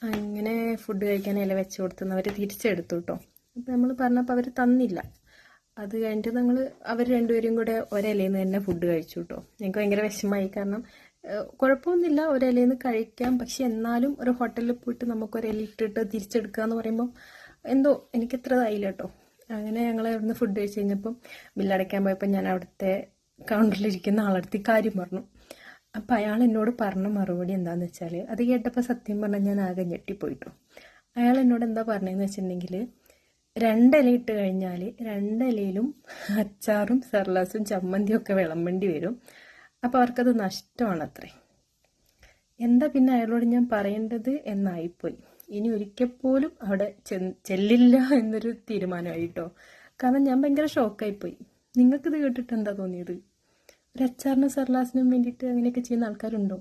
അങ്ങനെ ഫുഡ് കഴിക്കാൻ ഇല വെച്ച് കൊടുത്തുനിന്ന് അവർ തിരിച്ചെടുത്തു കേട്ടോ. അപ്പോൾ നമ്മൾ പറഞ്ഞപ്പോൾ അവർ തന്നില്ല. അത് കഴിഞ്ഞിട്ട് അവർ രണ്ടുപേരും കൂടെ ഒരിലയിൽ നിന്ന് തന്നെ ഫുഡ് കഴിച്ചു കേട്ടോ. എനിക്ക് ഭയങ്കര വിഷമമായി. കാരണം കുഴപ്പമൊന്നുമില്ല, ഒരിലയിൽ നിന്ന് കഴിക്കാം. പക്ഷെ എന്നാലും ഒരു ഹോട്ടലിൽ പോയിട്ട് നമുക്ക് ഒരില ഇട്ടിട്ട് തിരിച്ചെടുക്കുക എന്ന് പറയുമ്പം എന്തോ എനിക്കത്ര ഇതായില്ല കേട്ടോ. അങ്ങനെ ഞങ്ങൾ അവിടുന്ന് ഫുഡ് കഴിച്ച് കഴിഞ്ഞപ്പം ബില്ലടയ്ക്കാൻ പോയപ്പോൾ ഞാൻ അവിടുത്തെ കൗണ്ടറിലിരിക്കുന്ന ആളടുത്ത് കാര്യം പറഞ്ഞു. അപ്പം അയാൾ എന്നോട് പറഞ്ഞ മറുപടി എന്താണെന്ന് വെച്ചാൽ, അത് കേട്ടപ്പോൾ സത്യം പറഞ്ഞാൽ ഞാൻ ആകെ ഞെട്ടിപ്പോയിട്ടു. അയാൾ എന്നോട് എന്താ പറഞ്ഞതെന്ന് വെച്ചിട്ടുണ്ടെങ്കിൽ, 2 ഇല ഇട്ട് കഴിഞ്ഞാൽ 2 ഇലയിലും അച്ചാറും സർലാസും ചമ്മന്തിയും ഒക്കെ വിളമ്പേണ്ടി വരും. അപ്പോൾ അവർക്കത് നഷ്ടമാണത്രേ. എന്താ പിന്നെ അയാളോട് ഞാൻ പറയേണ്ടത് എന്നായിപ്പോയി. ഇനി ഒരിക്കൽ പോലും അവിടെ ചെല്ലില്ല എന്നൊരു തീരുമാനമായിട്ടോ. കാരണം ഞാൻ ഭയങ്കര ഷോക്കായിപ്പോയി. നിങ്ങൾക്കിത് കേട്ടിട്ട് എന്താ തോന്നിയത്? ഒരു അച്ചാറിനും സർലാസിനും വേണ്ടിയിട്ട് അങ്ങനെയൊക്കെ ചെയ്യുന്ന ആൾക്കാരുണ്ടോ?